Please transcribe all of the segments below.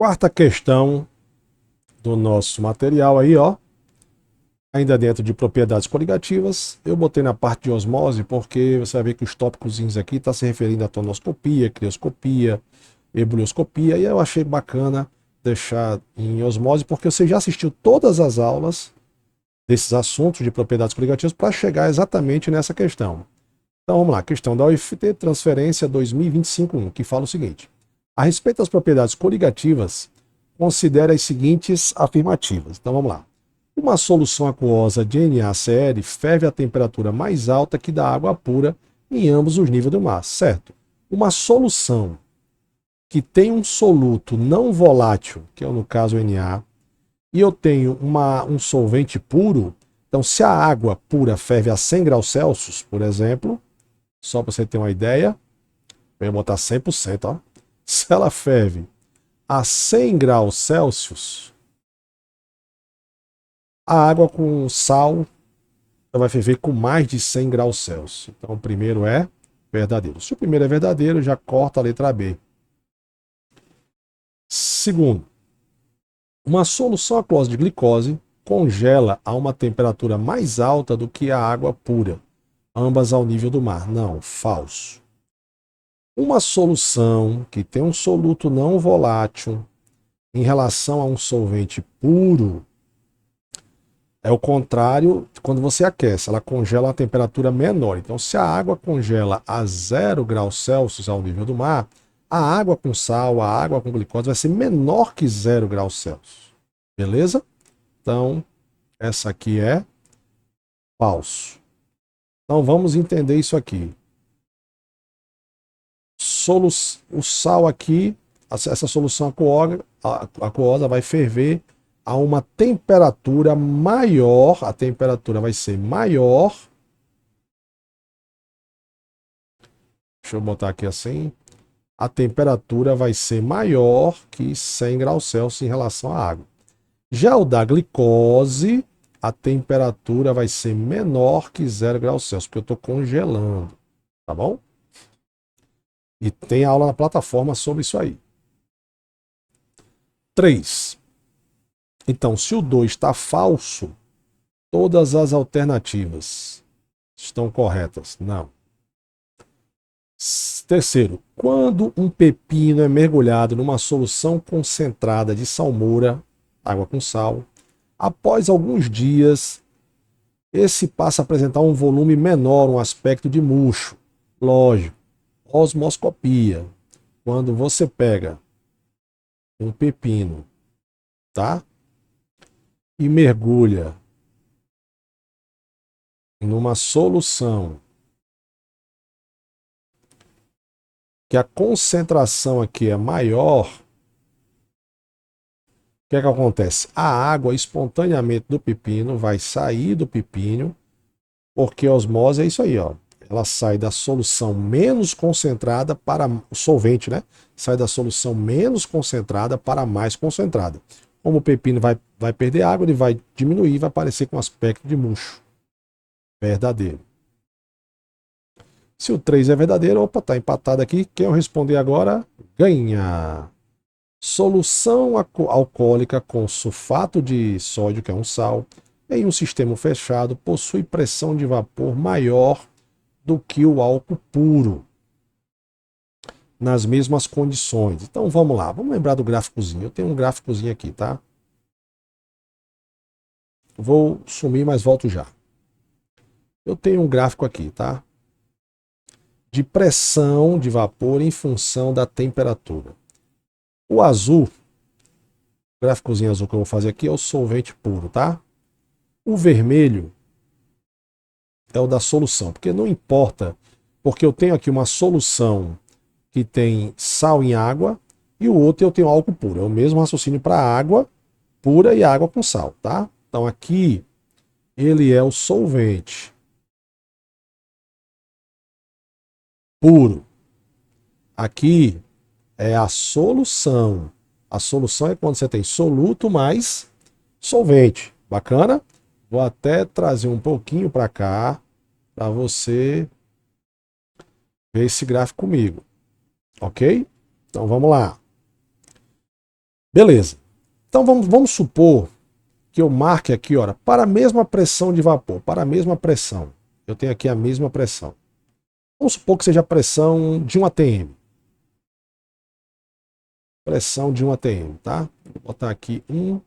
Quarta questão do nosso material aí, ó. Ainda dentro de propriedades coligativas, eu botei na parte de osmose porque você vai ver que os tópicos aqui estão se referindo a tonoscopia, crioscopia, ebulioscopia, e eu achei bacana deixar em osmose porque você já assistiu todas as aulas desses assuntos de propriedades coligativas para chegar exatamente nessa questão. Então vamos lá, questão da UFT, transferência 2025-1, que fala o seguinte: a respeito das propriedades coligativas, considere as seguintes afirmativas. Então vamos lá. Uma solução aquosa de NaCl ferve a temperatura mais alta que da água pura em ambos os níveis do mar, certo? Uma solução que tem um soluto não volátil, que é no caso o Na, e eu tenho um solvente puro, então se a água pura ferve a 100 graus Celsius, por exemplo, só para você ter uma ideia, eu vou botar 100%, ó. Se ela ferve a 100 graus Celsius, a água com sal vai ferver com mais de 100 graus Celsius. Então o primeiro é verdadeiro. Se o primeiro é verdadeiro, já corta a letra B. Segundo, uma solução aquosa de glicose congela a uma temperatura mais alta do que a água pura, ambas ao nível do mar. Não, falso. Uma solução que tem um soluto não volátil em relação a um solvente puro é o contrário de quando você aquece, ela congela a temperatura menor. Então, se a água congela a 0 graus Celsius ao nível do mar, a água com sal, a água com glicose vai ser menor que 0 graus Celsius. Beleza? Então, essa aqui é falso. Então, vamos entender isso aqui. O sal aqui, essa solução aquosa vai ferver a uma temperatura maior, a temperatura vai ser maior. Deixa eu botar aqui assim. A temperatura vai ser maior que 100 graus Celsius em relação à água. Já o da glicose, a temperatura vai ser menor que 0 graus Celsius, porque eu estou congelando, tá bom? E tem aula na plataforma sobre isso aí. 3. Então, se o 2 está falso, todas as alternativas estão corretas. Não. Terceiro, quando um pepino é mergulhado numa solução concentrada de salmoura, água com sal, após alguns dias, esse passa a apresentar um volume menor, um aspecto de murcho. Lógico, osmoscopia. Quando você pega um pepino, tá? E mergulha numa solução que a concentração aqui é maior, o que é que acontece? A água espontaneamente do pepino vai sair do pepino, porque a osmose é isso aí, ó. Ela sai da solução menos concentrada para o solvente, né? Sai da solução menos concentrada para a mais concentrada. Como o pepino vai perder água, ele vai diminuir, vai aparecer com aspecto de murcho. Verdadeiro. Se o 3 é verdadeiro, opa, tá empatado aqui. Quem eu responder agora, ganha. Solução alcoólica com sulfato de sódio, que é um sal, em um sistema fechado, possui pressão de vapor maior do que o álcool puro, nas mesmas condições. Então vamos lá, vamos lembrar do gráficozinho. Eu tenho um gráficozinho aqui, tá? Vou sumir, mas volto já. Eu tenho um gráfico aqui, tá? De pressão de vapor em função da temperatura. O azul, o gráficozinho azul que eu vou fazer aqui é o solvente puro, tá? O vermelho é o da solução, porque não importa, porque eu tenho aqui uma solução que tem sal em água e o outro eu tenho álcool puro. É o mesmo raciocínio para água pura e água com sal, tá? Então aqui ele é o solvente puro. Aqui é a solução. A solução é quando você tem soluto mais solvente. Bacana? Vou até trazer um pouquinho para cá para você ver esse gráfico comigo. Ok? Então vamos lá. Beleza. Então vamos supor que eu marque aqui, olha, para a mesma pressão de vapor, para a mesma pressão. Eu tenho aqui a mesma pressão. Vamos supor que seja a pressão de 1 atm. Pressão de 1 atm, tá? Vou botar aqui 1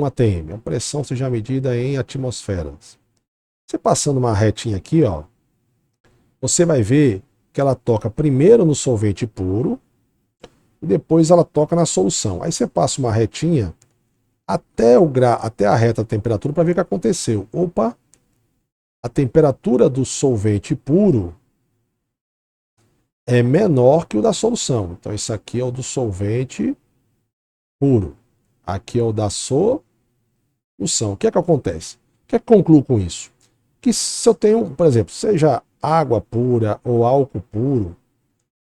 atm. A pressão seja medida em atmosferas. Você passando uma retinha aqui, ó, você vai ver que ela toca primeiro no solvente puro e depois ela toca na solução. Aí você passa uma retinha até a reta temperatura para ver o que aconteceu. Opa, a temperatura do solvente puro é menor que o da solução. Então isso aqui é o do solvente puro. Aqui é o da solução. O que é que acontece? O que é que concluo com isso? Que se eu tenho, por exemplo, seja água pura ou álcool puro,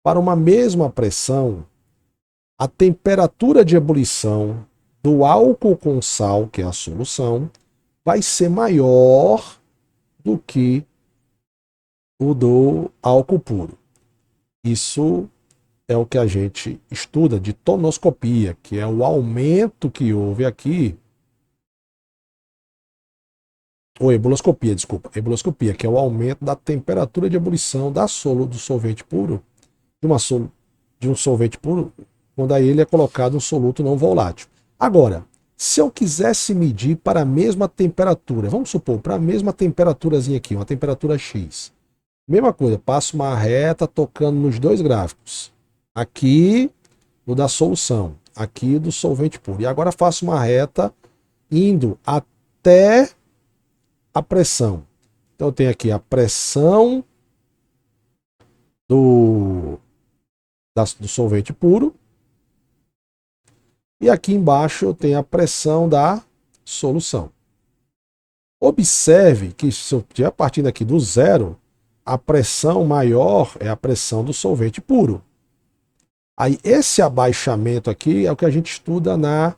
para uma mesma pressão, a temperatura de ebulição do álcool com sal, que é a solução, vai ser maior do que o do álcool puro. Isso é o que a gente estuda de tonoscopia, que é o aumento que houve aqui, ou ebuloscopia, desculpa, ebuloscopia, que é o aumento da temperatura de ebulição do solvente puro, de um solvente puro, quando aí ele é colocado um soluto não volátil. Agora, se eu quisesse medir para a mesma temperatura, vamos supor, para a mesma temperaturazinha aqui, uma temperatura X, mesma coisa, passo uma reta tocando nos dois gráficos. Aqui no da solução, aqui do solvente puro. E agora faço uma reta indo até a pressão. Então eu tenho aqui a pressão do, do solvente puro. E aqui embaixo eu tenho a pressão da solução. Observe que se eu estiver partindo aqui do zero, a pressão maior é a pressão do solvente puro. Aí esse abaixamento aqui é o que a gente estuda na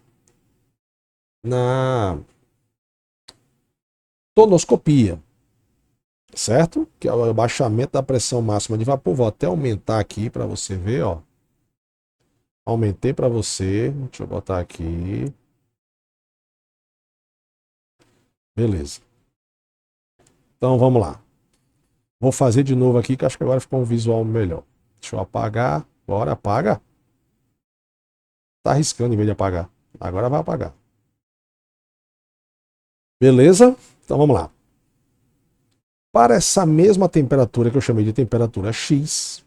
tonoscopia, certo? Que é o abaixamento da pressão máxima de vapor. Vou até aumentar aqui para você ver, ó. Aumentei para você. Deixa eu botar aqui. Beleza. Então vamos lá. Vou fazer de novo aqui, que acho que agora ficou um visual melhor. Deixa eu apagar. Bora, apaga. Tá arriscando em vez de apagar. Agora vai apagar. Beleza? Então vamos lá. Para essa mesma temperatura que eu chamei de temperatura X.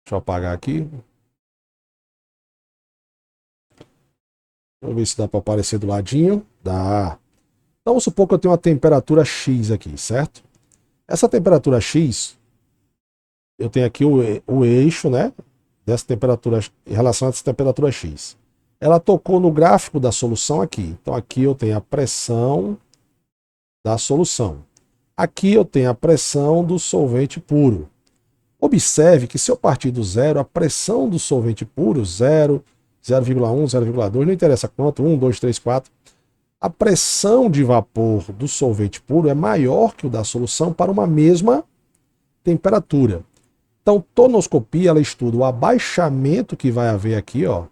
Deixa eu apagar aqui. Vamos ver se dá para aparecer do ladinho. Dá. Então vamos supor que eu tenho uma temperatura X aqui, certo? Essa temperatura X, eu tenho aqui o eixo, né? Dessa temperatura, em relação a essa temperatura X. Ela tocou no gráfico da solução aqui. Então aqui eu tenho a pressão da solução. Aqui eu tenho a pressão do solvente puro. Observe que se eu partir do zero, a pressão do solvente puro, 0, 0,1, 0,2, não interessa quanto, 1, 2, 3, 4, a pressão de vapor do solvente puro é maior que o da solução para uma mesma temperatura. Então, tonoscopia, ela estuda o abaixamento que vai haver aqui, ó,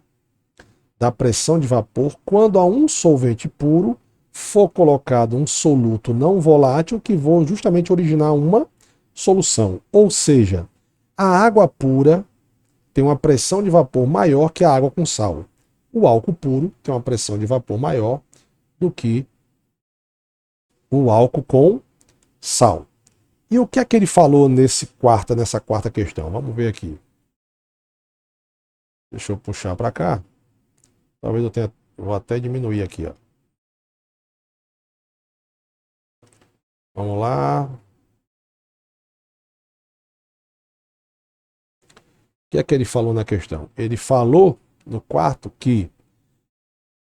da pressão de vapor quando a um solvente puro for colocado um soluto não volátil que vai justamente originar uma solução. Ou seja, a água pura tem uma pressão de vapor maior que a água com sal. O álcool puro tem uma pressão de vapor maior do que o álcool com sal. E o que é que ele falou nessa quarta questão? Vamos ver aqui. Deixa eu puxar para cá. Talvez eu tenha. Vou até diminuir aqui, ó. Vamos lá. O que é que ele falou na questão? Ele falou no quarto que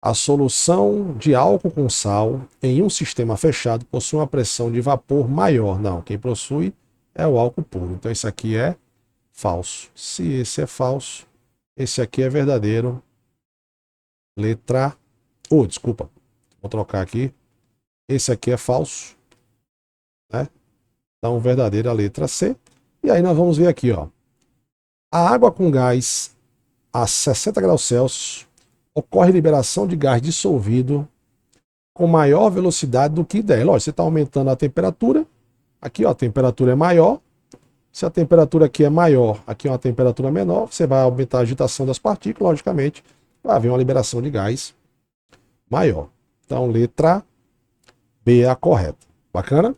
a solução de álcool com sal em um sistema fechado possui uma pressão de vapor maior. Não, quem possui é o álcool puro. Então isso aqui é falso. Se esse é falso, esse aqui é verdadeiro. Letra... Oh, desculpa. Vou trocar aqui. Esse aqui é falso, né? Então verdadeira a letra C. E aí nós vamos ver aqui, ó. A água com gás a 60 graus Celsius ocorre liberação de gás dissolvido com maior velocidade do que 10. Lógico, você está aumentando a temperatura. Aqui, ó, a temperatura é maior. Se a temperatura aqui é maior, aqui é uma temperatura menor, você vai aumentar a agitação das partículas, logicamente, vai haver uma liberação de gás maior. Então, letra B é a correta. Bacana?